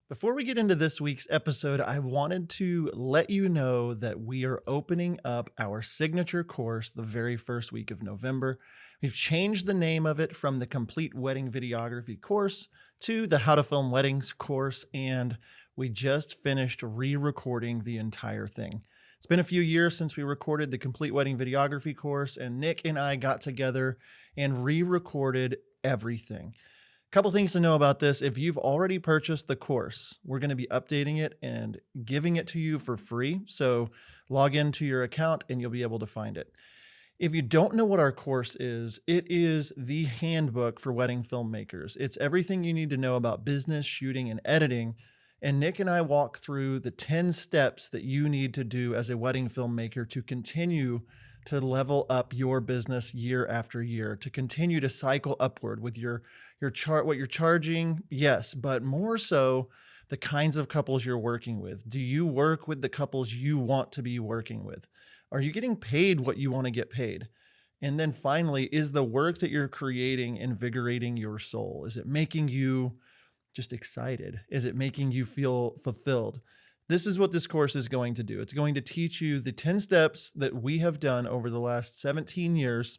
Before we get into this week's episode, I wanted to let you know that we are opening up our signature course the very first week of November. We've changed the name of it from the Complete Wedding Videography course to the How to Film Weddings course, and we just finished re-recording the entire thing. It's been a few years since we recorded the Complete Wedding Videography course, and Nick and I got together and re-recorded everything. Couple things to know about this. If you've already purchased the course, we're going to be updating it and giving it to you for free. So log into your account and you'll be able to find it. If you don't know what our course is, it is the handbook for wedding filmmakers. It's everything you need to know about business, shooting, and editing. And Nick and I walk through the 10 steps that you need to do as a wedding filmmaker to continue to level up your business year after year, to continue to cycle upward with your chart, what you're charging, yes, but more so the kinds of couples you're working with. Do you work with the couples you want to be working with? Are you getting paid what you want to get paid? And then finally, is the work that you're creating invigorating your soul? Is it making you just excited? Is it making you feel fulfilled? This is what this course is going to do. It's going to teach you the 10 steps that we have done over the last 17 years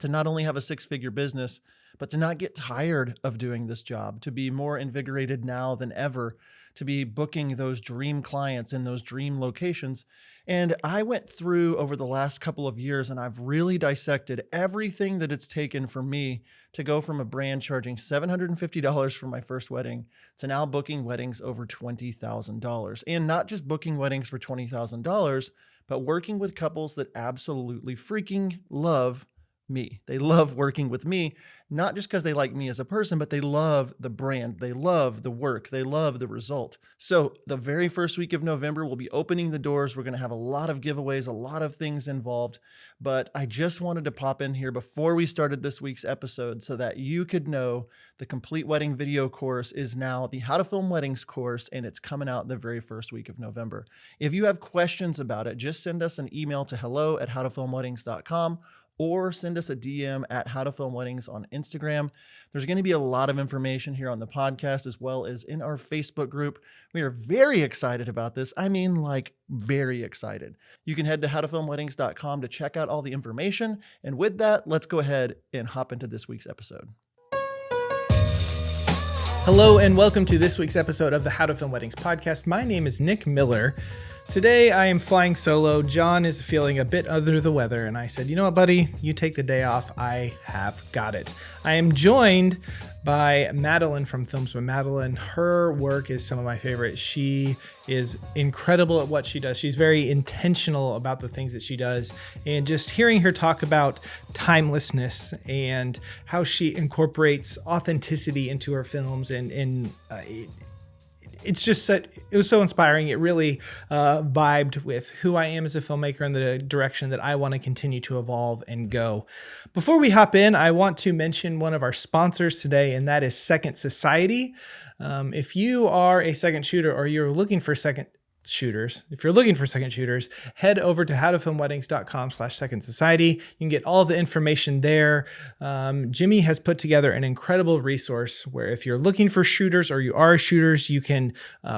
to not only have a six-figure business, but to not get tired of doing this job, to be more invigorated now than ever, to be booking those dream clients in those dream locations. And I went through over the last couple of years and I've really dissected everything that it's taken for me to go from a brand charging $750 for my first wedding to now booking weddings over $20,000. And not just booking weddings for $20,000, but working with couples that absolutely freaking love me. They love working with me, not just because they like me as a person, but they love the brand. They love the work. They love the result. So the very first week of November, we'll be opening the doors. We're going to have a lot of giveaways, a lot of things involved, but I just wanted to pop in here before we started this week's episode so that you could know the Complete Wedding Video course is now the How to Film Weddings course, and it's coming out the very first week of November. If you have questions about it, just send us an email to hello@howtofilmweddings.com or send us a DM at How to Film Weddings on Instagram. There's going to be a lot of information here on the podcast as well as in our Facebook group. We are very excited about this. I mean, like very excited. You can head to howtofilmweddings.com to check out all the information. And with that, let's go ahead and hop into this week's episode. Hello and welcome to this week's episode of the How to Film Weddings podcast. My name is Nick Miller. Today I am flying solo. John is feeling a bit under the weather and I said, you know what, buddy, you take the day off. I have got it. I am joined by Madeleine from Films by Madeleine. Her work is some of my favorite. She is incredible at what she does. She's very intentional about the things that she does. And just hearing her talk about timelessness and how she incorporates authenticity into her films and it's just it was so inspiring. It really vibed with who I am as a filmmaker and the direction that I want to continue to evolve and go. Before we hop in, I want to mention one of our sponsors today, and that is Second Society. If you are a second shooter or you're looking for second shooters, head over to howtofilmweddings.com/Second Society. You can get all the information there. Jimmy has put together an incredible resource where if you're looking for shooters or you are shooters, you can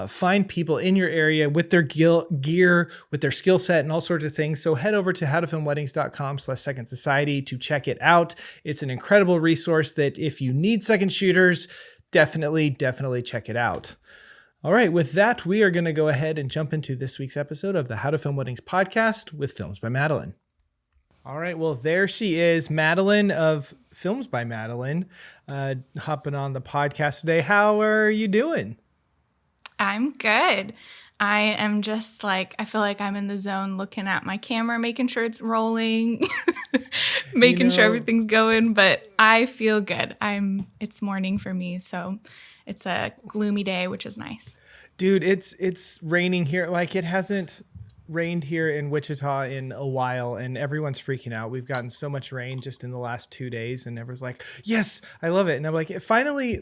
find people in your area with their gear, with their skill set and all sorts of things. So head over to howtofilmweddings.com/Second Society to check it out. It's an incredible resource that if you need second shooters, definitely check it out. All right, with that, we are going to go ahead and jump into this week's episode of the How to Film Weddings podcast with Films by Madeleine. All right, well, there she is, Madeleine of Films by Madeleine, hopping on the podcast today. How are you doing? I'm good. I am just I feel like I'm in the zone looking at my camera, making sure it's rolling, making sure everything's going, but I feel good. It's morning for me, so it's a gloomy day, which is nice. Dude, it's raining here. Like it hasn't rained here in Wichita in a while and everyone's freaking out. We've gotten so much rain just in the last 2 days and everyone's like, yes, I love it. And I'm like, it finally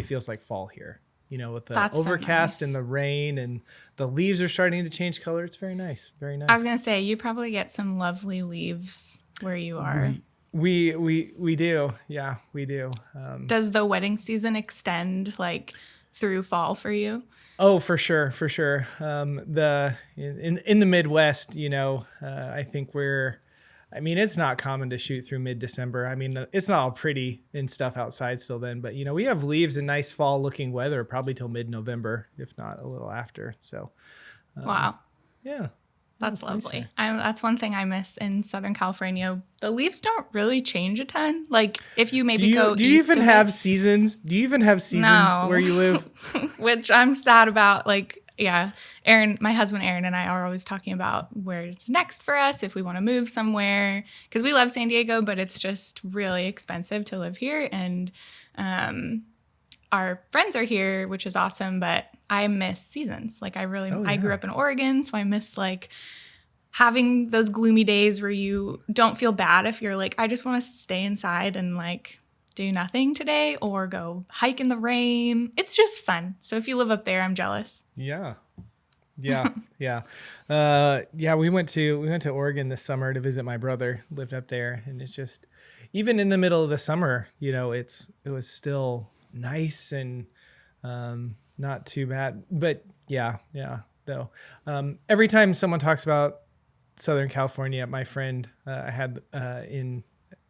feels like fall here. You know, with the overcast and the rain and the leaves are starting to change color. It's very nice. Very nice. I was going to say, you probably get some lovely leaves where you are. We do. Yeah, we do. Does the wedding season extend through fall for you? Oh, for sure, for sure. In the Midwest, I think it's not common to shoot through mid-December. I mean, it's not all pretty and stuff outside still then, but we have leaves and nice fall looking weather probably till mid-November, if not a little after. So, Wow. Yeah. That's nice lovely. here. That's one thing I miss in Southern California. The leaves don't really change a ton. Like if you maybe go Do you east even of have it- seasons? Do you even have seasons No. where you live? which I'm sad about. Like, yeah, Aaron, my husband Aaron and I are always talking about where's next for us if we want to move somewhere, because we love San Diego, but it's just really expensive to live here, and our friends are here, which is awesome, but I miss seasons. Like I grew up in Oregon, so I miss like having those gloomy days where you don't feel bad if you're like, I just want to stay inside and like do nothing today or go hike in the rain. It's just fun. So if you live up there, I'm jealous. Yeah. Yeah. We went to Oregon this summer to visit my brother, lived up there. And it's just, even in the middle of the summer, it was still nice and not too bad. But yeah. Though every time someone talks about Southern California, my friend I had a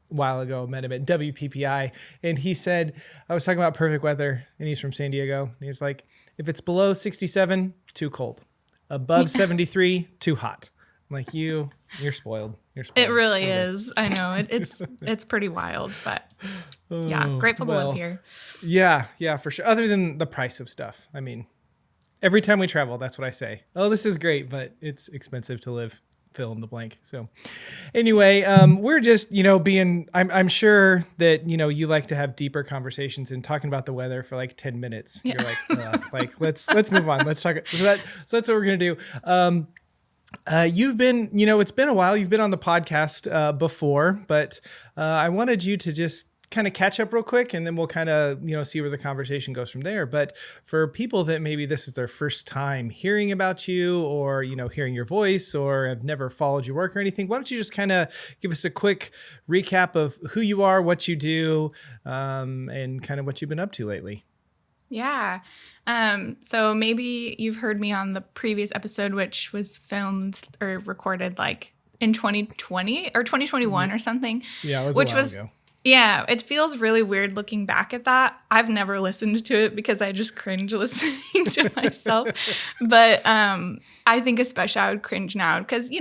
while ago, met him at WPPI, and he said, I was talking about perfect weather, and he's from San Diego, and he was like, if it's below 67, too cold. Above 73, too hot. I'm like, you're spoiled. It really is. I know. It's pretty wild, but yeah, grateful to live here. Yeah, for sure. Other than the price of stuff. I mean, every time we travel, that's what I say. Oh, this is great, but it's expensive to live. Fill in the blank. So anyway, we're just, I'm sure that, you like to have deeper conversations, and talking about the weather for like 10 minutes. Yeah. You're like, let's move on. Let's talk. So that's what we're going to do. You've been, it's been a while. You've been on the podcast before, but I wanted you to just kind of catch up real quick, and then we'll kind of, see where the conversation goes from there. But for people that maybe this is their first time hearing about you, or, hearing your voice, or have never followed your work or anything, why don't you just kind of give us a quick recap of who you are, what you do, and kind of what you've been up to lately. Yeah. So maybe you've heard me on the previous episode, which was filmed or recorded like in 2020 or 2021 or something. Yeah, it was which a while ago. Yeah, it feels really weird looking back at that. I've never listened to it because I just cringe listening to myself. But I think especially I would cringe now because,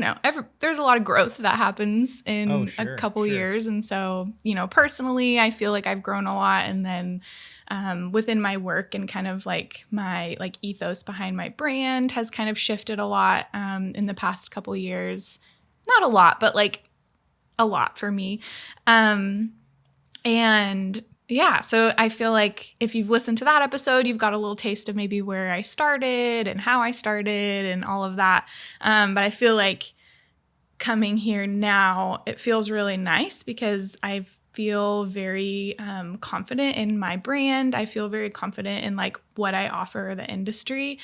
there's a lot of growth that happens in a couple years. And so, personally, I feel like I've grown a lot. And then within my work and kind of like my like ethos behind my brand has kind of shifted a lot in the past couple years. Not a lot, but like a lot for me. And yeah, so I feel like if you've listened to that episode, you've got a little taste of maybe where I started and how I started and all of that. But I feel like coming here now, it feels really nice because I feel very confident in my brand. I feel very confident in like what I offer the industry.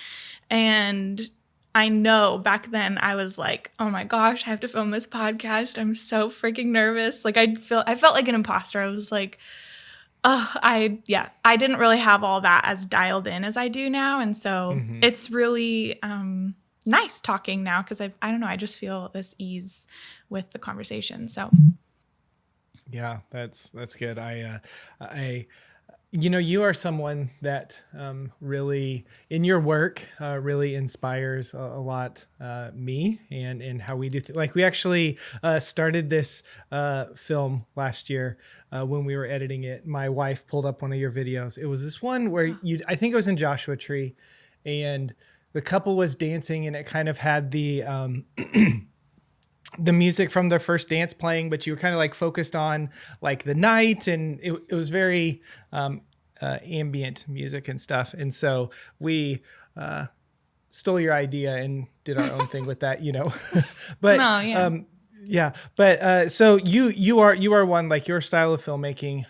And I know back then I was like, oh my gosh, I have to film this podcast. I'm so freaking nervous. Like I felt like an imposter. I was like, I didn't really have all that as dialed in as I do now. And so it's really nice talking now because I don't know, I just feel this ease with the conversation. So yeah, that's good. You are someone that really, in your work, really inspires a lot me and how we do. Like we actually started this film last year when we were editing it. My wife pulled up one of your videos. It was this one where I think it was in Joshua Tree, and the couple was dancing, and it kind of had the the music from their first dance playing, but you were kind of like focused on like the night, and it was very ambient music and stuff. And so we stole your idea and did our own thing with that, but no, yeah. But so you are one, like your style of filmmaking,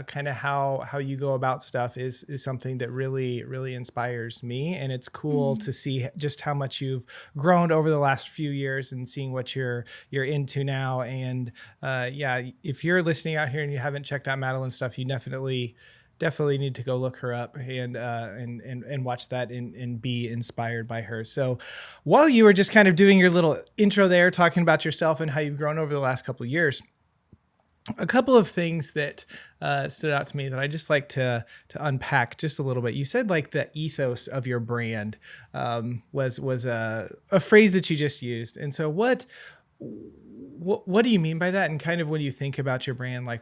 kind of how you go about stuff is something that really, really inspires me. And it's cool to see just how much you've grown over the last few years and seeing what you're into now. And if you're listening out here and you haven't checked out Madeleine's stuff, you definitely definitely need to go look her up and watch that and be inspired by her. So while you were just kind of doing your little intro there, talking about yourself and how you've grown over the last couple of years, a couple of things that stood out to me that I just like to unpack just a little bit. You said like the ethos of your brand was a phrase that you just used. And so what do you mean by that? And kind of when you think about your brand, like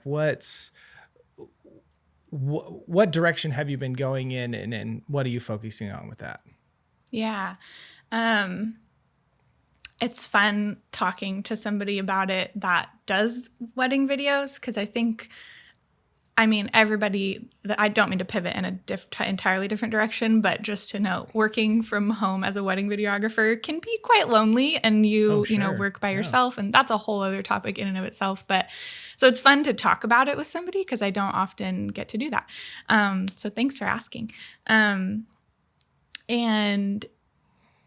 what direction have you been going in, and what are you focusing on with that? Yeah. It's fun talking to somebody about it that does wedding videos, because everybody, I don't mean to pivot in a entirely different direction, but just to know, working from home as a wedding videographer can be quite lonely, and you work by yourself, and that's a whole other topic in and of itself. But so it's fun to talk about it with somebody, because I don't often get to do that. So thanks for asking. And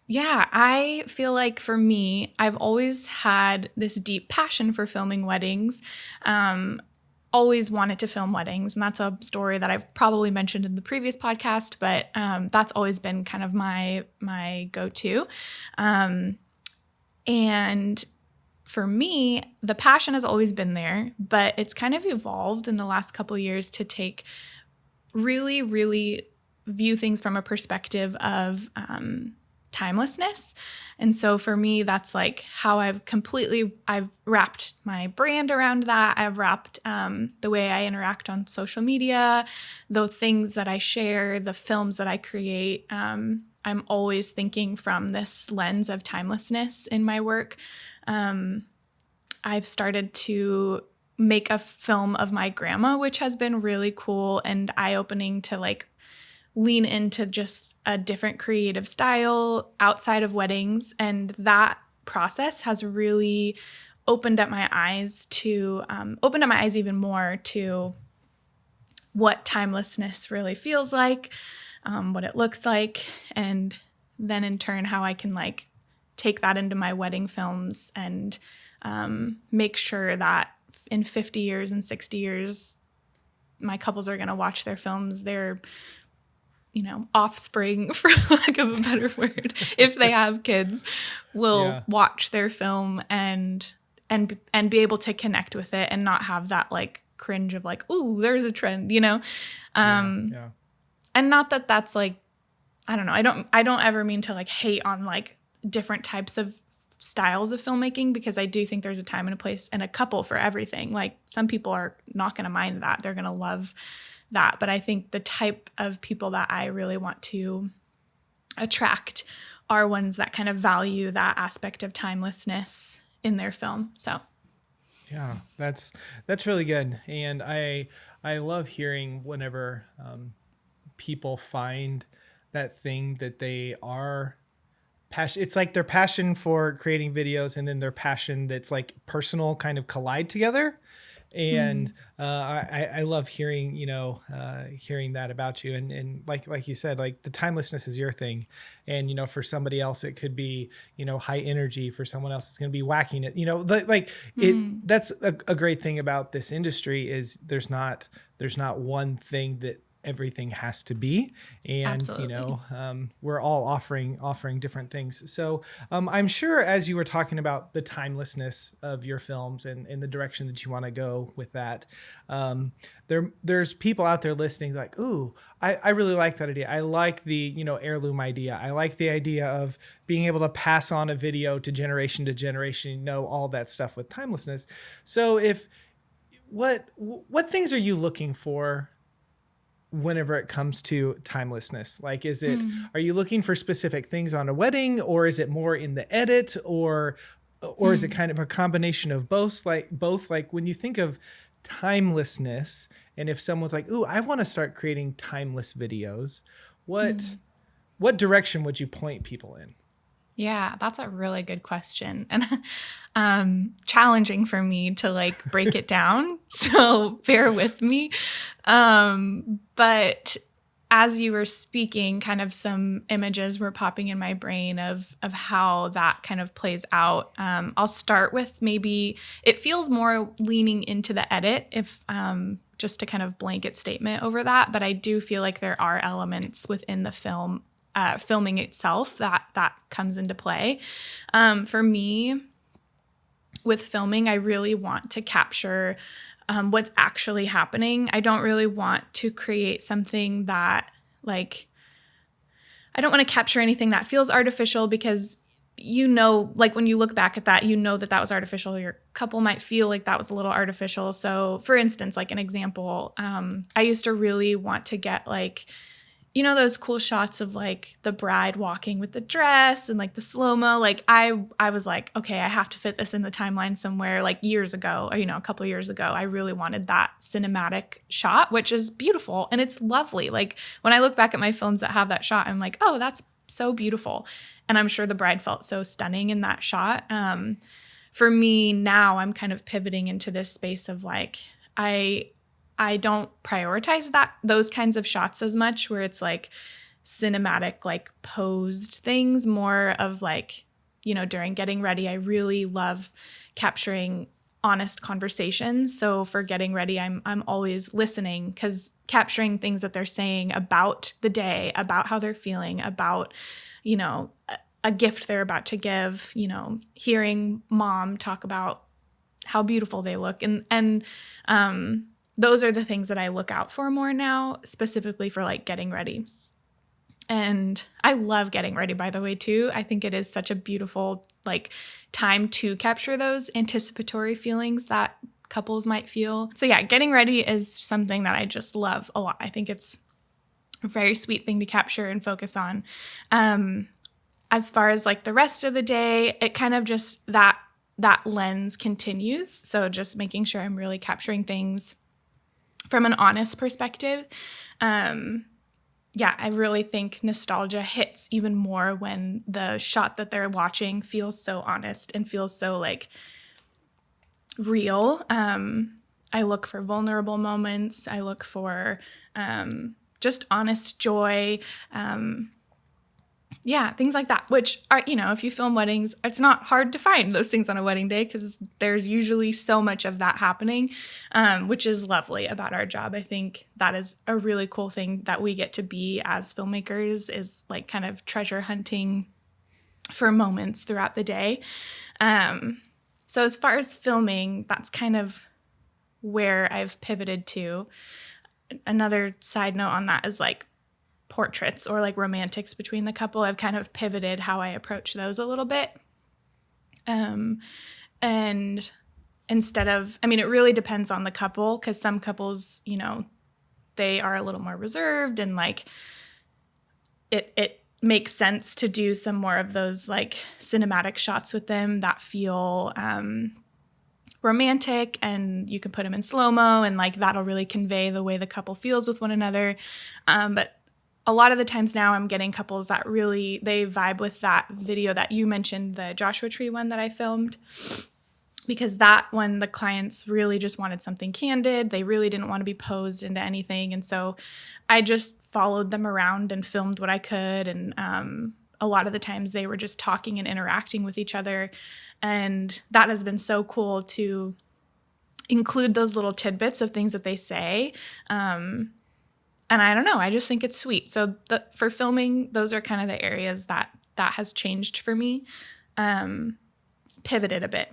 yeah, I feel like for me, I've always had this deep passion for filming weddings. Always wanted to film weddings. And that's a story that I've probably mentioned in the previous podcast, but that's always been kind of my go-to. And for me, the passion has always been there, but it's kind of evolved in the last couple of years to take really, really view things from a perspective of timelessness. And so for me, that's like how I've wrapped my brand around that. I've wrapped the way I interact on social media, the things that I share, the films that I create. I'm always thinking from this lens of timelessness in my work. I've started to make a film of my grandma, which has been really cool and eye-opening to like lean into just a different creative style outside of weddings. And that process has really opened up my eyes even more to what timelessness really feels like, what it looks like, and then in turn, how I can like take that into my wedding films and make sure that in 50 years and 60 years, my couples are going to watch their films. They're offspring, for lack of a better word, if they have kids, will watch their film and be able to connect with it and not have that like cringe of like, ooh, there's a trend, And not that that's like, I don't know. I don't ever mean to like hate on like different types of styles of filmmaking, because I do think there's a time and a place and a couple for everything. Like some people are not going to mind that. They're going to love that. But I think the type of people that I really want to attract are ones that kind of value that aspect of timelessness in their film. So yeah, that's really good. And I love hearing whenever people find that thing that they are passion. It's like their passion for creating videos and then their passion that's like personal kind of collide together. And I love hearing, hearing that about you. And like you said, like the timelessness is your thing. And, for somebody else, it could be, high energy. For someone else, it's going to be whacking it. That's a great thing about this industry is there's not one thing that everything has to be. And, absolutely. We're all offering different things. So I'm sure as you were talking about the timelessness of your films and the direction that you want to go with that, there's people out there listening like, ooh, I really like that idea. I like the, heirloom idea. I like the idea of being able to pass on a video to generation, all that stuff with timelessness. So what things are you looking for whenever it comes to timelessness? Like, are you looking for specific things on a wedding, or is it more in the edit, or is it kind of a combination of both? Like when you think of timelessness, and if someone's like, ooh, I want to start creating timeless videos, what direction would you point people in? Yeah, that's a really good question, and challenging for me to like break it down. So bear with me. But as you were speaking, kind of some images were popping in my brain of how that kind of plays out. I'll start with maybe it feels more leaning into the edit, if just to kind of blanket statement over that, but I do feel like there are elements within the filming itself that comes into play. For me, with filming, I really want to capture what's actually happening. I don't really want to create something that like, I don't want to capture anything that feels artificial, because like when you look back at that, that was artificial. Your couple might feel like that was a little artificial. So for instance, like an example, I used to really want to get like, those cool shots of like the bride walking with the dress and like the slow-mo. Like I was like, okay, I have to fit this in the timeline somewhere. Like years ago, a couple of years ago, I really wanted that cinematic shot, which is beautiful and it's lovely. Like when I look back at my films that have that shot, I'm like, oh, that's so beautiful. And I'm sure the bride felt so stunning in that shot. For me now, I'm kind of pivoting into this space of like, I don't prioritize those kinds of shots as much, where it's like cinematic, like posed things, more of like, during getting ready, I really love capturing honest conversations. So for getting ready, I'm always listening, because capturing things that they're saying about the day, about how they're feeling, about, a gift they're about to give, hearing mom talk about how beautiful they look. And those are the things that I look out for more now, specifically for like getting ready. And I love getting ready, by the way, too. I think it is such a beautiful like time to capture those anticipatory feelings that couples might feel. So yeah, getting ready is something that I just love a lot. I think it's a very sweet thing to capture and focus on. As far as like the rest of the day, it kind of just that lens continues. So just making sure I'm really capturing things from an honest perspective. I really think nostalgia hits even more when the shot that they're watching feels so honest and feels so like real. I look for vulnerable moments. I look for just honest joy. Things like that, which are, if you film weddings, it's not hard to find those things on a wedding day, because there's usually so much of that happening, which is lovely about our job. I think that is a really cool thing that we get to be as filmmakers, is like kind of treasure hunting for moments throughout the day. So as far as filming, that's kind of where I've pivoted to. Another side note on that is like portraits or like romantics between the couple. I've kind of pivoted how I approach those a little bit. And instead of, it really depends on the couple, because some couples, they are a little more reserved, and like it makes sense to do some more of those like cinematic shots with them that feel romantic, and you can put them in slow-mo, and like that'll really convey the way the couple feels with one another. But a lot of the times now I'm getting couples that really, they vibe with that video that you mentioned, the Joshua Tree one that I filmed, because that one, the clients really just wanted something candid. They really didn't want to be posed into anything. And so I just followed them around and filmed what I could. And a lot of the times they were just talking and interacting with each other. And that has been so cool to include those little tidbits of things that they say. And I don't know, I just think it's sweet. So for filming, those are kind of the areas that has changed for me, pivoted a bit.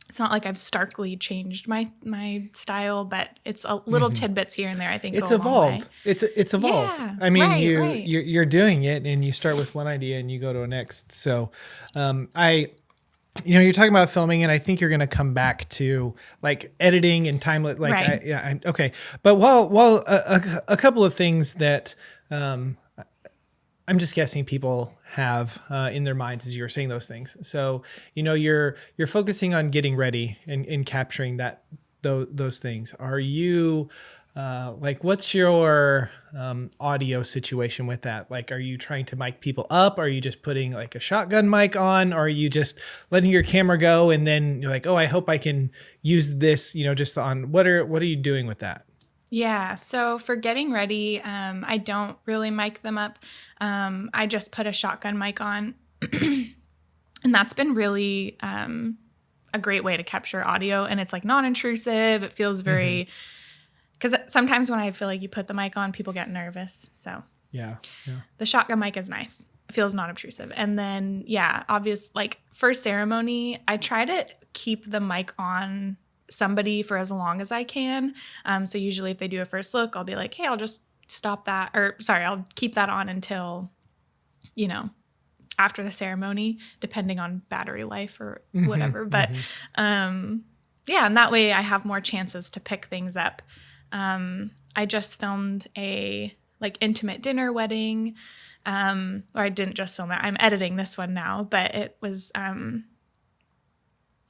It's not like I've starkly changed my style, but it's a little tidbits here and there, I think. It's evolved. It's evolved. Yeah, I mean, right. you're doing it, and you start with one idea and you go to a next. So you're talking about filming, and I think you're going to come back to like editing and timeless. Like, right. Okay. But while a couple of things that I'm just guessing people have in their minds as you were saying those things. So you're focusing on getting ready and capturing those things. Are you what's your audio situation with that? Like, are you trying to mic people up? Are you just putting like a shotgun mic on? Or are you just letting your camera go and then you're like, oh, I hope I can use this, just on what are you doing with that? Yeah. So for getting ready, I don't really mic them up. I just put a shotgun mic on, and that's been really a great way to capture audio. And it's like non-intrusive. It feels very because sometimes when I feel like you put the mic on, people get nervous. So Yeah. the shotgun mic is nice. It feels not obtrusive. And then, like for ceremony, I try to keep the mic on somebody for as long as I can. So usually if they do a first look, I'll be like, hey, I'll just stop that. I'll keep that on until, after the ceremony, depending on battery life or whatever. But and that way I have more chances to pick things up. I just filmed a intimate dinner wedding, or I didn't just film it. I'm editing this one now, but it was an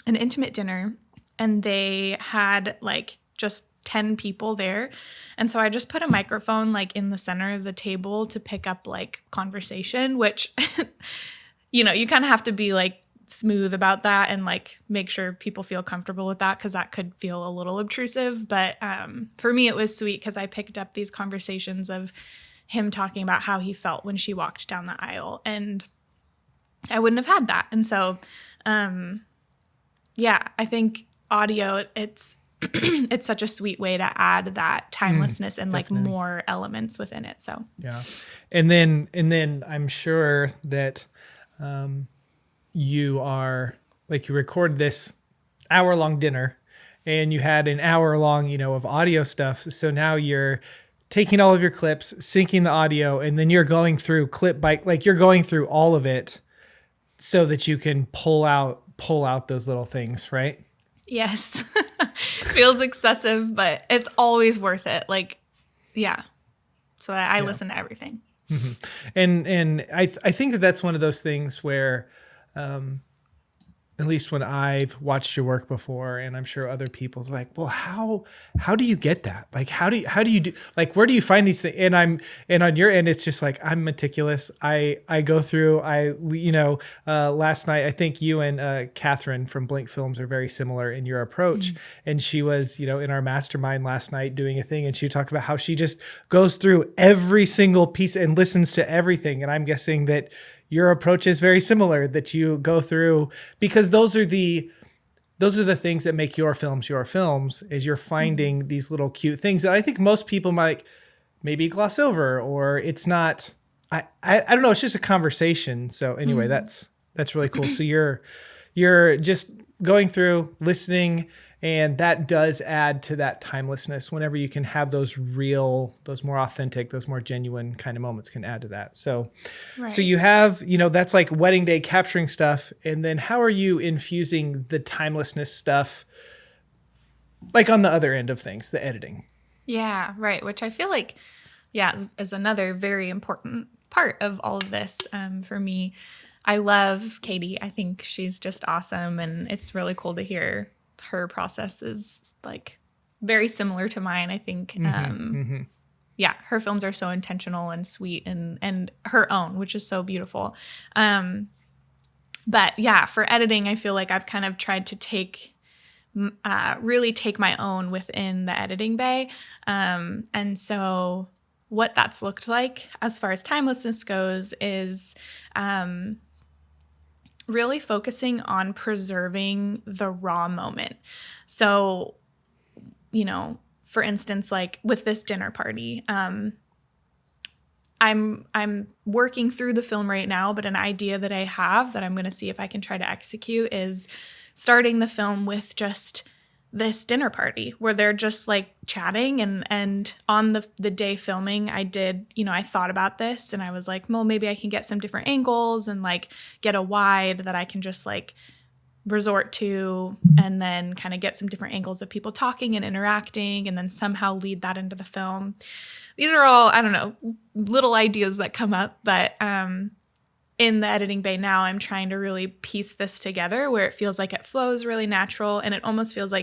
intimate dinner, and they had just 10 people there. And so I just put a microphone in the center of the table to pick up conversation, which, you kind of have to be smooth about that and make sure people feel comfortable with that, because that could feel a little obtrusive. But for me, it was sweet because I picked up these conversations of him talking about how he felt when she walked down the aisle, and I wouldn't have had that. And so, I think audio, it's it's such a sweet way to add that timelessness and definitely. more elements within it. So Yeah. And then I'm sure that you are you recorded this hour-long dinner, and you had an hour-long, of audio stuff. So now you're taking all of your clips, syncing the audio, and then you're going through clip by you're going through all of it so that you can pull out those little things, right? yes, feels excessive, but it's always worth it. So I listen to everything. And I think that that's one of those things where, at least when I've watched your work before, and I'm sure other people's well, how do you get that? How do you do, where do you find these things? And on your end, it's just I'm meticulous. I go through, last night, I think you and Catherine from Blink Films are very similar in your approach. And she was, in our mastermind last night doing a thing, and she talked about how she just goes through every single piece and listens to everything. And I'm guessing that your approach is very similar, that you go through, because those are the things that make your films, is you're finding these little cute things that I think most people might maybe gloss over, or it's not, I don't know. It's just a conversation. So anyway, that's really cool. So you're just going through, listening, and that does add to that timelessness. Whenever you can have those real, those more authentic, those more genuine kind of moments can add to that. So, Right. So you have, that's wedding day capturing stuff. And then how are you infusing the timelessness stuff, on the other end of things, the editing? Yeah, right. Which I feel is another very important part of all of this for me. I love Katie. I think she's just awesome. And it's really cool to hear her process is very similar to mine. I think, her films are so intentional and sweet and her own, which is so beautiful. But yeah, for editing, I feel I've kind of tried to really take my own within the editing bay. And so what that's looked like as far as timelessness goes is, really focusing on preserving the raw moment. So, for instance, with this dinner party, I'm working through the film right now, but an idea that I have that I'm going to see if I can try to execute is starting the film with just this dinner party where they're just chatting, and on the day filming, I did, I thought about this, and I was well, maybe I can get some different angles and get a wide that I can just resort to, and then kind of get some different angles of people talking and interacting, and then somehow lead that into the film. These are all, I don't know, little ideas that come up, but in the editing bay now, I'm trying to really piece this together where it feels it flows really natural, and it almost feels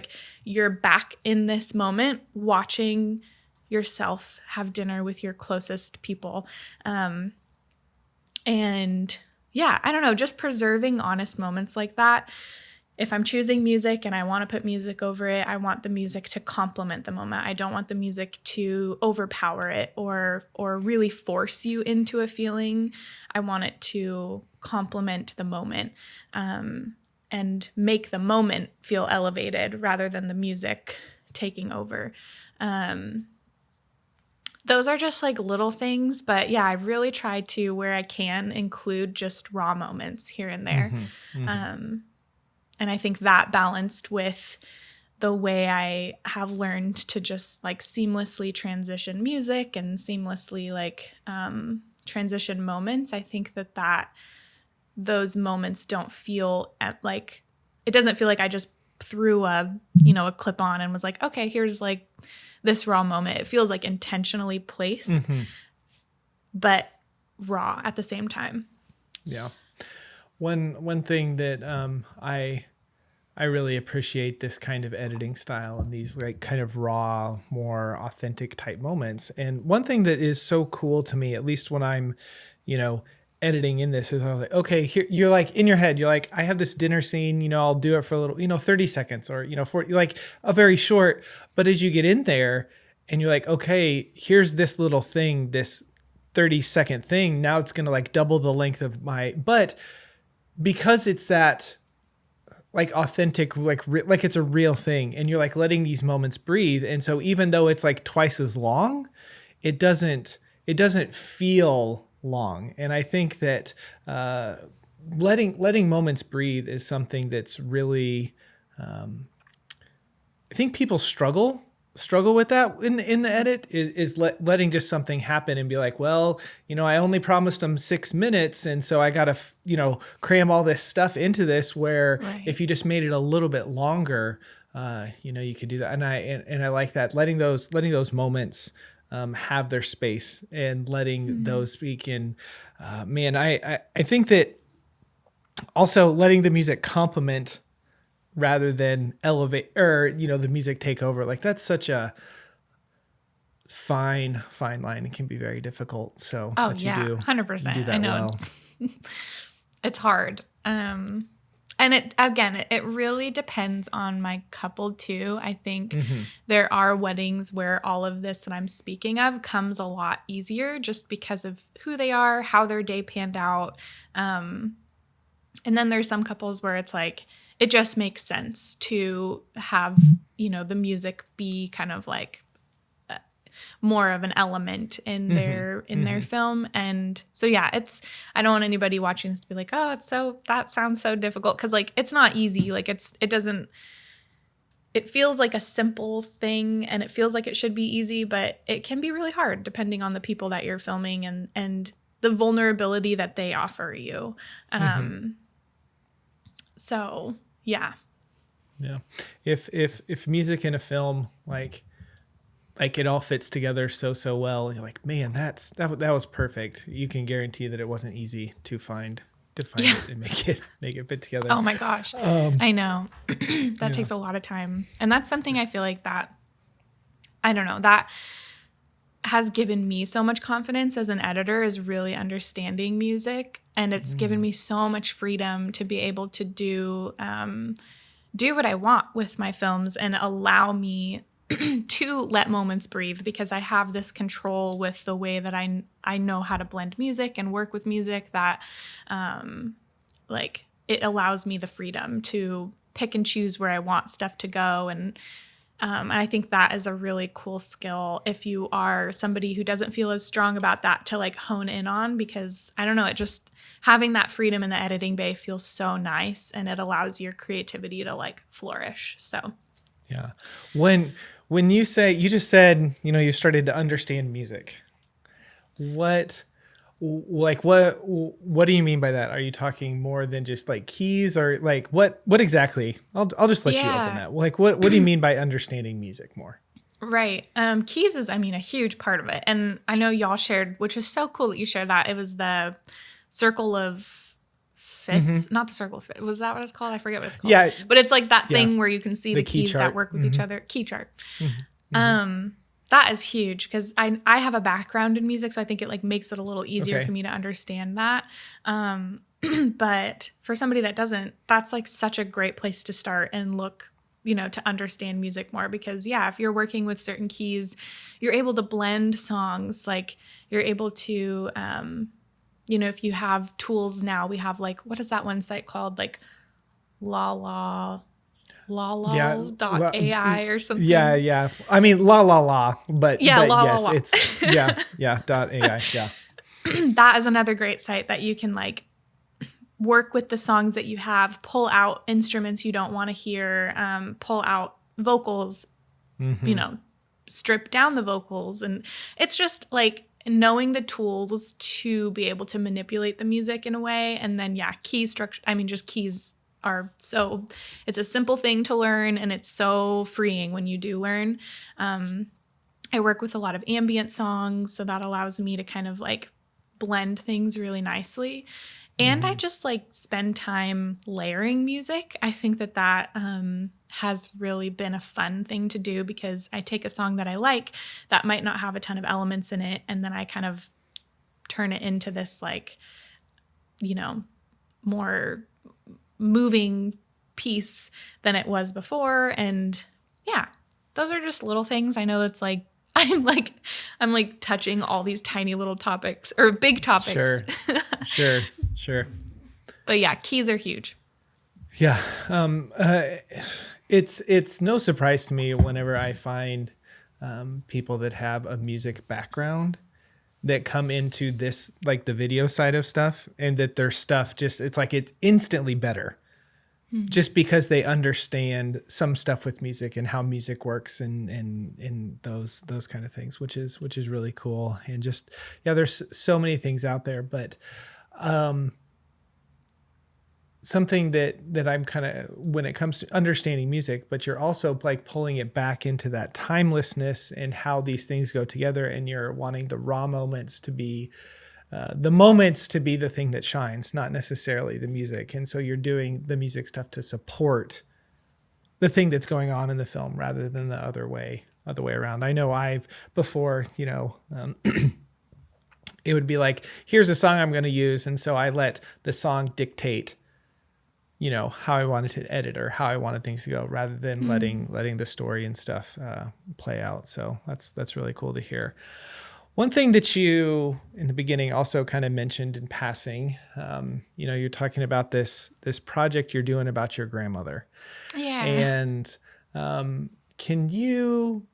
you're back in this moment watching yourself have dinner with your closest people. And yeah, I don't know, just preserving honest moments like that. If I'm choosing music and I want to put music over it, I want the music to complement the moment. I don't want the music to overpower it or really force you into a feeling. I want it to complement the moment and make the moment feel elevated rather than the music taking over. Those are just like little things, but yeah, I really try to, where I can, include just raw moments here and there. And I think that balanced with the way I have learned to just like seamlessly transition music and seamlessly like transition moments, I think that those moments don't feel like, it doesn't feel like I just threw a clip on and was like, okay, here's like this raw moment. It feels like intentionally placed, but raw at the same time. Yeah. One thing that I really appreciate this kind of editing style and these like kind of raw, more authentic type moments. And one thing that is so cool to me, at least when I'm, editing in this, is I was like, okay, here you're like in your head, you're like, I have this dinner scene, I'll do it for a little, 30 seconds or, 40, like a very short, but as you get in there and you're like, okay, here's this little thing, this 30-second thing. Now it's going to like double the length of but because it's that like authentic, like it's a real thing, and you're like letting these moments breathe. And so even though it's like twice as long, it doesn't feel long. And I think that letting moments breathe is something that's really, I think people struggle with that in the edit, is letting just something happen and be like, well, I only promised them 6 minutes, and so I gotta cram all this stuff into this, where if you just made it a little bit longer, you could do that. And I like that, letting those moments have their space and letting those speak. And I think that also letting the music complement rather than elevate, or the music take over, like that's such a fine line. It can be very difficult. So you do 100%. you do that, I know. Well. It's hard. And it really depends on my couple too. I think there are weddings where all of this that I'm speaking of comes a lot easier just because of who they are, how their day panned out. And then there's some couples where it's like, it just makes sense to have, the music be kind of like more of an element in their film. And so, yeah, I don't want anybody watching this to be like, oh, that sounds so difficult. 'Cause like, it's not easy. Like it feels like a simple thing and it feels like it should be easy, but it can be really hard depending on the people that you're filming and the vulnerability that they offer you. So yeah. Yeah. If music in a film, like it all fits together so well, and you're like, man, that was perfect. You can guarantee that it wasn't easy to find it and make it fit together. Oh my gosh. I know. That takes a lot of time. And that's something I feel like that, I don't know, that has given me so much confidence as an editor, is really understanding music. And it's given me so much freedom to be able to do what I want with my films and allow me to let moments breathe, because I have this control with the way that I know how to blend music and work with music, that like it allows me the freedom to pick and choose where I want stuff to go. And I think that is a really cool skill if you are somebody who doesn't feel as strong about that, to like hone in on, because I don't know, it just, having that freedom in the editing bay feels so nice, and it allows your creativity to like flourish. So yeah. When you just said, you started to understand music, what do you mean by that? Are you talking more than just like keys, or like what exactly? I'll just let you open that. Like what do you mean by understanding music more? Right. Keys is, a huge part of it. And I know y'all shared, which is so cool that you shared that. It was the circle of fifths, not the circle of fifths. Was that what it's called? I forget what it's called. Yeah. But it's like that thing where you can see the keys that work with each other. Key chart. That is huge, because I have a background in music, so I think it like makes it a little easier for me to understand that. But for somebody that doesn't, that's like such a great place to start and look, to understand music more, because if you're working with certain keys, you're able to blend songs. Like you're able to, if you have tools now, we have like, what is that one site called? Like La La. AI or something. Yeah. I mean, but Yeah, yes, it's .ai. Yeah. That is another great site that you can like work with the songs that you have, pull out instruments you don't want to hear, pull out vocals, strip down the vocals. And it's just like knowing the tools to be able to manipulate the music in a way. And then, key structure, just keys are so, it's a simple thing to learn, and it's so freeing when you do learn. I work with a lot of ambient songs, so that allows me to kind of like blend things really nicely. And I just like spend time layering music. I think that has really been a fun thing to do, because I take a song that I like that might not have a ton of elements in it, and then I kind of turn it into this like, more moving piece than it was before. And those are just little things. I know it's like I'm like touching all these tiny little topics or big topics. Sure. But keys are huge. Yeah. It's no surprise to me whenever I find people that have a music background that come into this, like the video side of stuff, and that their stuff it's like it's instantly better. Just because they understand some stuff with music and how music works and those kind of things, which is really cool. And just, there's so many things out there, but something that I'm kind of, when it comes to understanding music, but you're also like pulling it back into that timelessness and how these things go together, and you're wanting the raw moments to be the thing that shines, not necessarily the music. And so you're doing the music stuff to support the thing that's going on in the film rather than the other way around. I know I've before, it would be like, here's a song I'm going to use. And so I let the song dictate, how I wanted to edit or how I wanted things to go, rather than letting the story and stuff play out. So that's really cool to hear. One thing that you, in the beginning, also kind of mentioned in passing, you're talking about this project you're doing about your grandmother. Yeah. And can you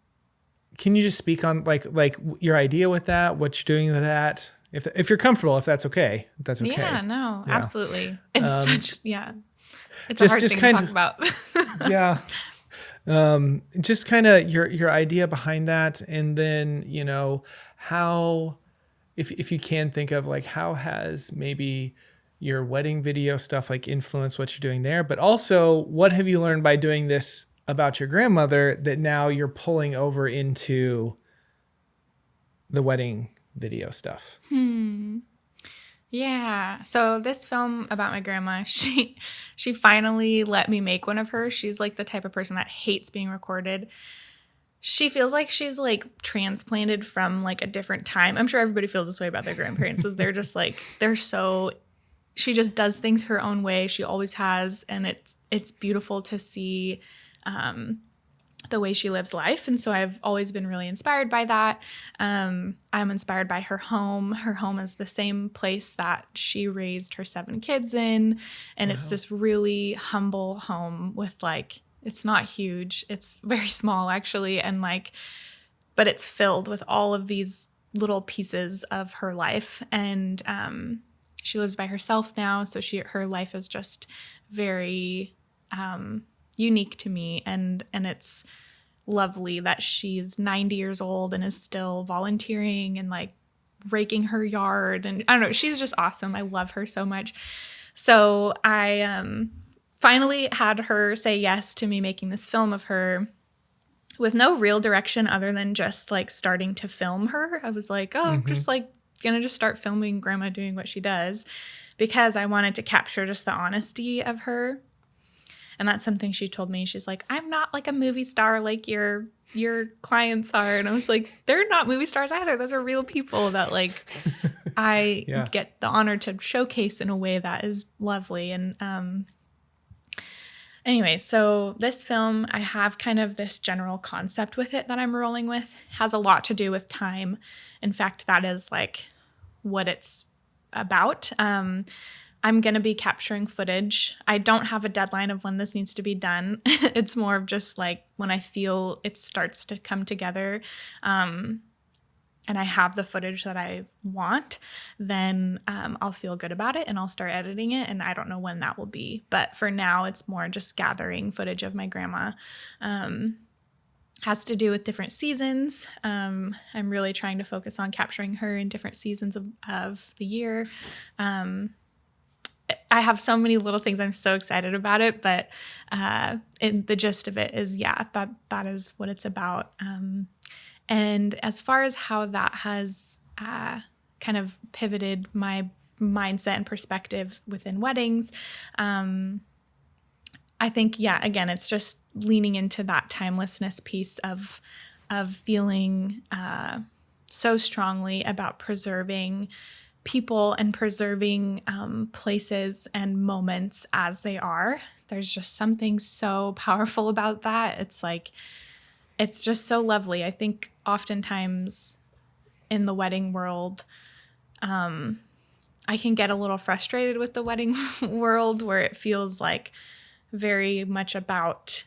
just speak on like your idea with that, what you're doing with that, if you're comfortable, if that's okay. Yeah, no, absolutely. It's it's a hard thing to talk about. Yeah. Just kind of your idea behind that, and then how, if you can think of like, how has maybe your wedding video stuff like influenced what you're doing there, but also what have you learned by doing this about your grandmother that now you're pulling over into the wedding video stuff? Yeah. So this film about my grandma, she finally let me make one of her. She's like the type of person that hates being recorded. She feels like she's like transplanted from like a different time. I'm sure everybody feels this way about their grandparents, is they're just like, she just does things her own way. She always has. And it's beautiful to see the way she lives life. And so I've always been really inspired by that. I'm inspired by her home. Her home is the same place that she raised her 7 kids in. And It's this really humble home with like, it's not huge. It's very small actually. And like, but it's filled with all of these little pieces of her life. And she lives by herself now. So her life is just very unique to me. And it's lovely that she's 90 years old and is still volunteering and like raking her yard. And I don't know, she's just awesome. I love her so much. So I finally had her say yes to me making this film of her with no real direction other than just like starting to film her. I was like, I'm just like gonna just start filming grandma doing what she does, because I wanted to capture just the honesty of her. And that's something she told me. She's like, I'm not like a movie star like your clients are. And I was like, they're not movie stars either. Those are real people that like I get the honor to showcase in a way that is lovely. And anyway, so this film, I have kind of this general concept with it that I'm rolling with. It has a lot to do with time. In fact, that is like what it's about. I'm going to be capturing footage. I don't have a deadline of when this needs to be done. It's more of just like when I feel it starts to come together, and I have the footage that I want, then I'll feel good about it and I'll start editing it. And I don't know when that will be. But for now, it's more just gathering footage of my grandma. Has to do with different seasons. I'm really trying to focus on capturing her in different seasons of the year. I have so many little things. I'm so excited about it. But the gist of it is, that is what it's about. And as far as how that has kind of pivoted my mindset and perspective within weddings, I think, again, it's just leaning into that timelessness piece of feeling so strongly about preserving people and preserving places and moments as they are. There's just something so powerful about that. It's just so lovely. I think oftentimes in the wedding world, I can get a little frustrated with the wedding world where it feels like very much about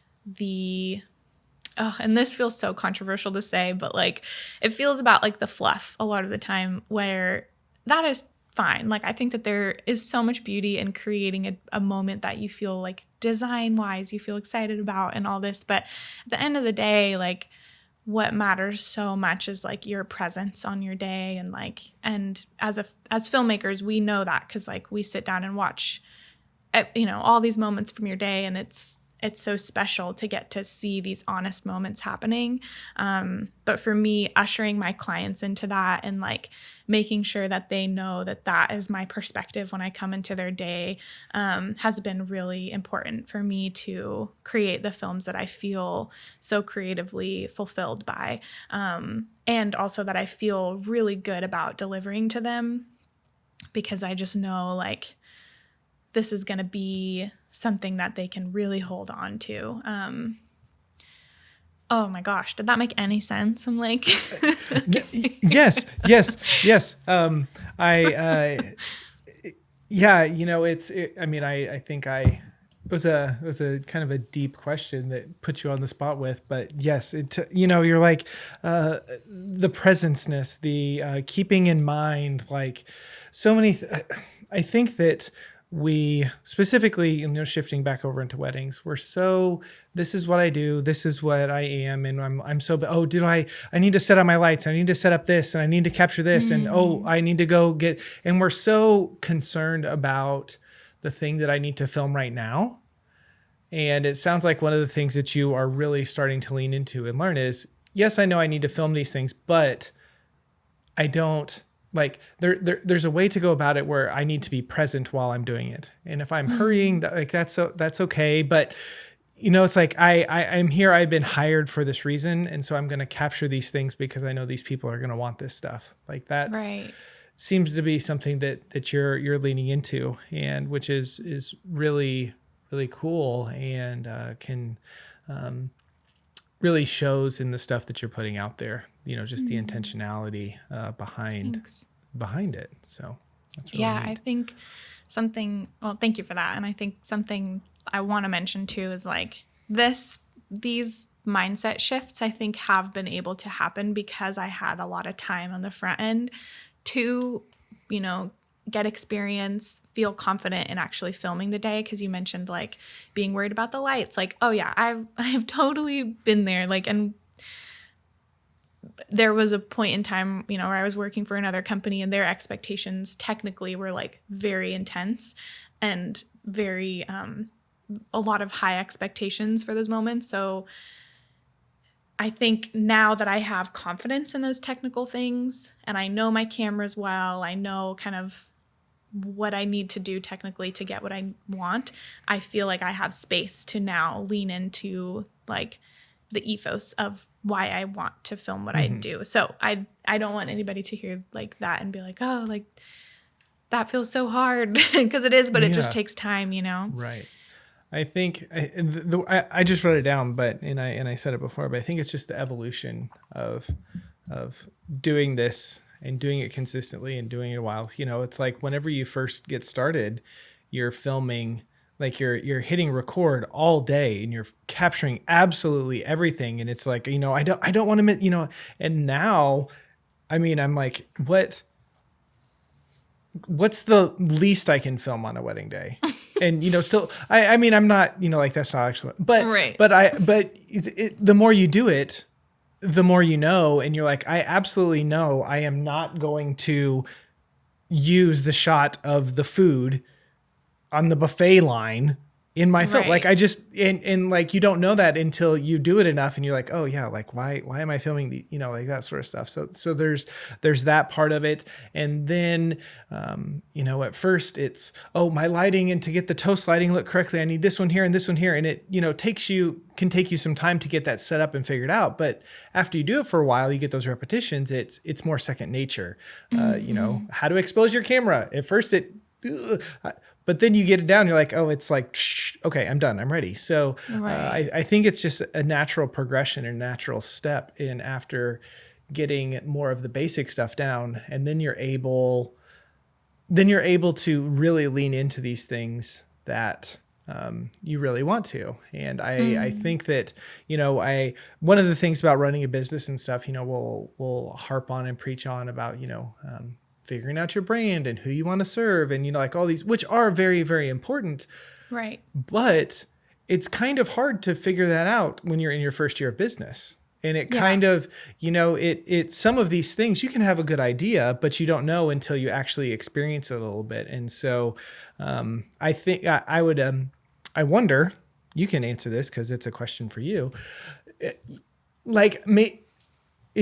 and this feels so controversial to say, but like it feels about like the fluff a lot of the time, where that is fine. Like I think that there is so much beauty in creating a moment that you feel like design wise, you feel excited about and all this. But at the end of the day, like what matters so much is like your presence on your day. And as filmmakers, we know that because like we sit down and watch, all these moments from your day, and it's so special to get to see these honest moments happening. But for me, ushering my clients into that and like making sure that they know that that is my perspective when I come into their day has been really important for me to create the films that I feel so creatively fulfilled by. And also that I feel really good about delivering to them, because I just know like this is going to be something that they can really hold on to. Oh my gosh, did that make any sense? I'm like, yes. I think it was a kind of a deep question that put you on the spot with, but yes, you're like, the presenceness, the keeping in mind, like so many, I think that we specifically, shifting back over into weddings, this is what I do, this is what I am. And I need to set up my lights. I need to set up this and I need to capture this. And, I need to go and we're so concerned about the thing that I need to film right now. And it sounds like one of the things that you are really starting to lean into and learn is, yes, I know I need to film these things, but I don't, like there's a way to go about it where I need to be present while I'm doing it. And if I'm hurrying, that's okay. But it's like I'm here, I've been hired for this reason. And so I'm going to capture these things because I know these people are going to want this stuff. Like that's right. Seems to be something that you're leaning into, and which is really, really cool, and can really shows in the stuff that you're putting out there. Just the intentionality behind it. So that's really neat. I think something. Well, thank you for that. And I think something I want to mention too is like these mindset shifts, I think, have been able to happen because I had a lot of time on the front end to, get experience, feel confident in actually filming the day. Because you mentioned like being worried about the lights. Like, oh yeah, I've totally been there. Like, and there was a point in time, where I was working for another company and their expectations technically were like very intense and very, a lot of high expectations for those moments. So I think now that I have confidence in those technical things and I know my cameras well, I know kind of what I need to do technically to get what I want, I feel like I have space to now lean into like the ethos of why I want to film what I do. So I don't want anybody to hear like that and be like, oh, like that feels so hard, because it is, but it just takes time, Right. I think I just wrote it down, and I said it before, but I think it's just the evolution of doing this and doing it consistently and doing it a while, it's like whenever you first get started, you're filming, like you're hitting record all day and you're capturing absolutely everything. And it's like, I don't want to miss, and now, I'm like, what's the least I can film on a wedding day? And, still, I'm not, like that's not actually, but, right. but the more you do it, the more you know, and you're like, I absolutely know I am not going to use the shot of the food on the buffet line in my film. Like I just, and like, you don't know that until you do it enough and you're like, oh yeah, like why am I filming the, like that sort of stuff. So there's that part of it. And then, at first it's, my lighting, and to get the toast lighting look correctly, I need this one here and this one here. And it, can take you some time to get that set up and figured out. But after you do it for a while, you get those repetitions. It's more second nature. How to expose your camera. At first but then you get it down, you're like, oh, it's like, okay, I'm done. I'm ready. So I think it's just a natural progression and natural step in after getting more of the basic stuff down. And then you're able to really lean into these things that you really want to. And I think that, one of the things about running a business and stuff, we'll harp on and preach on about, figuring out your brand and who you want to serve and, like all these, which are very, very important. Right. But it's kind of hard to figure that out when you're in your first year of business. And it kind of, it some of these things you can have a good idea, but you don't know until you actually experience it a little bit. And so I think I wonder, you can answer this because it's a question for you. As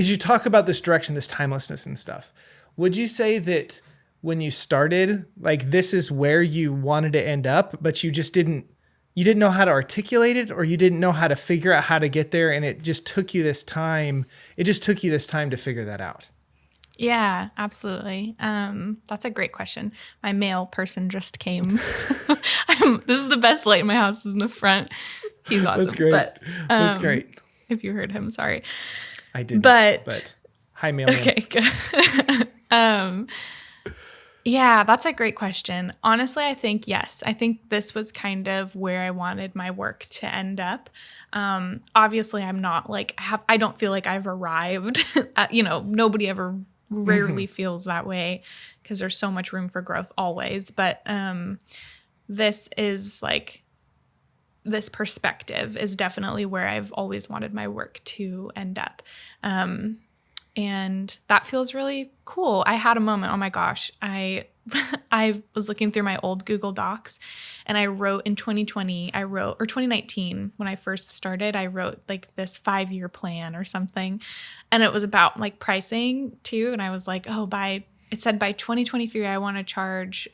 you talk about this direction, this timelessness and stuff, would you say that when you started, like this is where you wanted to end up, but you didn't know how to articulate it, or you didn't know how to figure out how to get there, and it just took you this time to figure that out? Yeah, absolutely. That's a great question. My mail person just came. So this is the best light in my house, is in the front. He's awesome. That's great. But, that's great. If you heard him, sorry. I didn't. But hi, mailman. Okay, good. Yeah, that's a great question. Honestly, I think yes. I think this was kind of where I wanted my work to end up. Obviously, I'm not like, I don't feel like I've arrived. Nobody ever rarely feels that way because there's so much room for growth always. But this perspective is definitely where I've always wanted my work to end up. And that feels really cool. I had a moment, oh my gosh, I was looking through my old Google Docs, and I wrote in 2019, when I first started, I wrote like this 5-year plan or something. And it was about like pricing too. And I was like, it said by 2023, I want to charge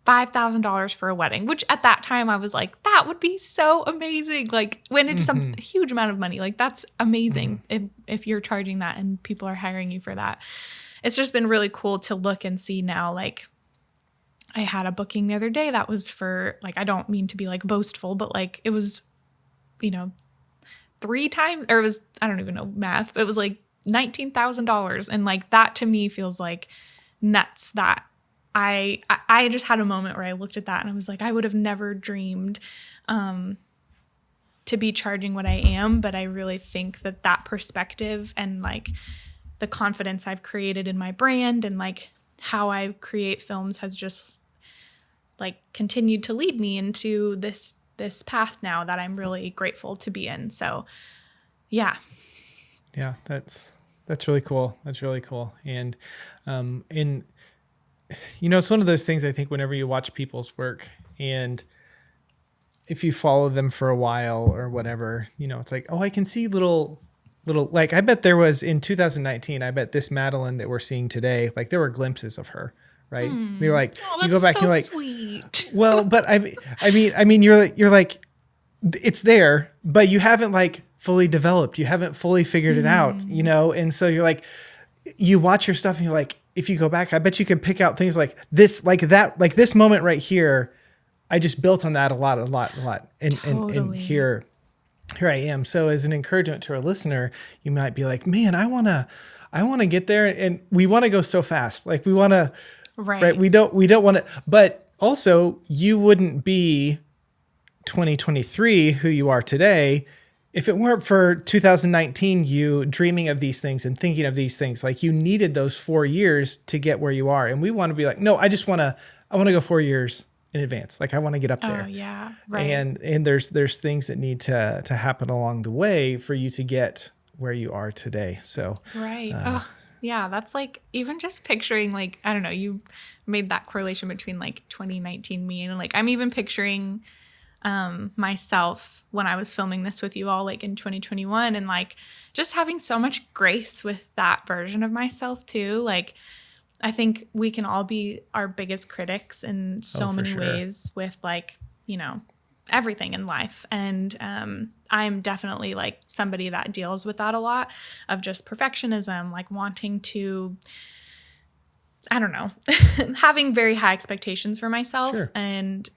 $5,000 for a wedding, which at that time I was like, that would be so amazing. Like when it's a huge amount of money, like that's amazing if you're charging that and people are hiring you for that. It's just been really cool to look and see now. Like I had a booking the other day that was for, like, I don't mean to be like boastful, but like it was, 3 times, or it was, I don't even know math, but it was like $19,000. And like that to me feels like nuts. That I just had a moment where I looked at that and I was like, I would have never dreamed to be charging what I am. But I really think that perspective and like the confidence I've created in my brand and like how I create films has just like continued to lead me into this path now that I'm really grateful to be in. So yeah. Yeah, that's really cool. That's really cool. And it's one of those things, I think, whenever you watch people's work and if you follow them for a while or whatever, it's like, oh, I can see little, like, I bet there was in 2019, I bet this Madeleine that we're seeing today, like there were glimpses of her, right? You're like, you go back and you're like, sweet. Well, but I mean, you're like, it's there, but you haven't like fully developed. You haven't fully figured it out, And so you're like, you watch your stuff and you're like, if you go back, I bet you can pick out things like this, like that, like this moment right here. I just built on that a lot. And, totally. and here I am. So as an encouragement to our listener, you might be like, man, I want to I want to get there, and we want to go so fast. Like we want to, right. We don't want to, but also you wouldn't be 2023 who you are today if it weren't for 2019, you dreaming of these things and thinking of these things. Like you needed those 4 years to get where you are. And we want to be like, no, I want to go 4 years in advance. Like I want to get up there. Oh yeah. Right. And there's things that need to happen along the way for you to get where you are today. So, right. Yeah. That's like, even just picturing, like, I don't know, you made that correlation between like 2019 me and like, I'm even picturing myself when I was filming this with you all, like in 2021, and like just having so much grace with that version of myself too. Like, I think we can all be our biggest critics in so many ways with like, you know, everything in life. And I'm definitely like somebody that deals with that a lot, of just perfectionism, like wanting to, I don't know, having very high expectations for myself. Sure. And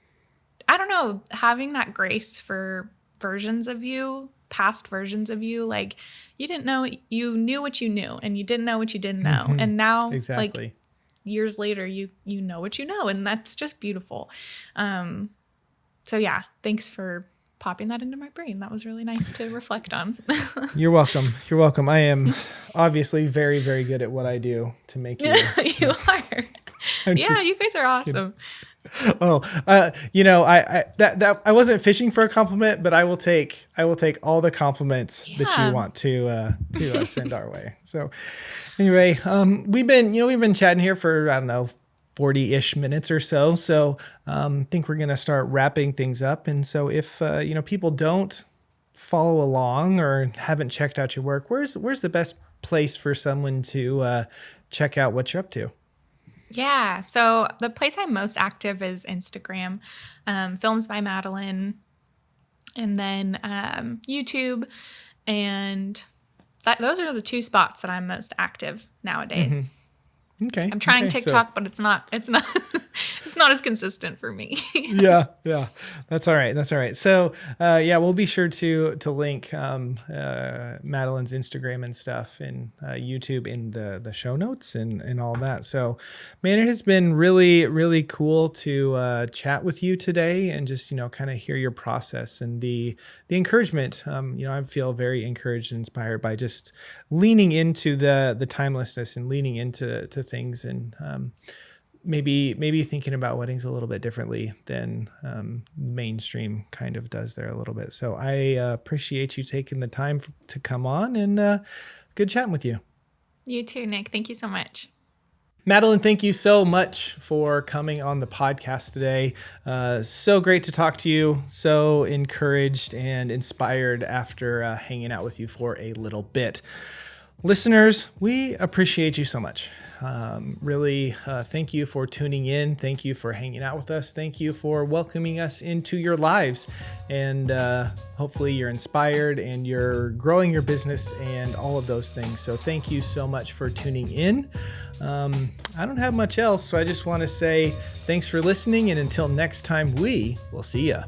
I don't know, having that grace for versions of you, past versions of you, like you didn't know, you knew what you knew and you didn't know what you didn't know. Mm-hmm. And now exactly. like years later, you know what you know, and that's just beautiful. So yeah, thanks for popping that into my brain. That was really nice to reflect on. You're welcome. You're welcome. I am obviously very, very good at what I do to make you. You are. Yeah, you guys are awesome. Oh, you know, I wasn't fishing for a compliment, but I will take all the compliments that you want to send our way. So anyway, we've been chatting here for, I don't know, 40-ish minutes or so. So, think we're going to start wrapping things up. And so if, people don't follow along or haven't checked out your work, where's the best place for someone to, check out what you're up to? Yeah. So the place I'm most active is Instagram, Films by Madeleine, and then YouTube. And those are the two spots that I'm most active nowadays. Mm-hmm. Okay. I'm trying TikTok, but it's not it's not as consistent for me. Yeah. That's all right. So, we'll be sure to link Madeleine's Instagram and stuff and YouTube in the show notes and all that. So, man, it has been really, really cool to chat with you today and just, kind of hear your process and the encouragement. I feel very encouraged and inspired by just leaning into the timelessness and leaning into things and maybe thinking about weddings a little bit differently than mainstream kind of does there a little bit. So I appreciate you taking the time to come on, and good chatting with you. You too, Nick. Thank you so much. Madeleine, thank you so much for coming on the podcast today. So great to talk to you. So encouraged and inspired after hanging out with you for a little bit. Listeners, we appreciate you so much. Really, thank you for tuning in. Thank you for hanging out with us. Thank you for welcoming us into your lives. And hopefully you're inspired and you're growing your business and all of those things. So thank you so much for tuning in. I don't have much else, so I just want to say thanks for listening. And until next time, we will see ya.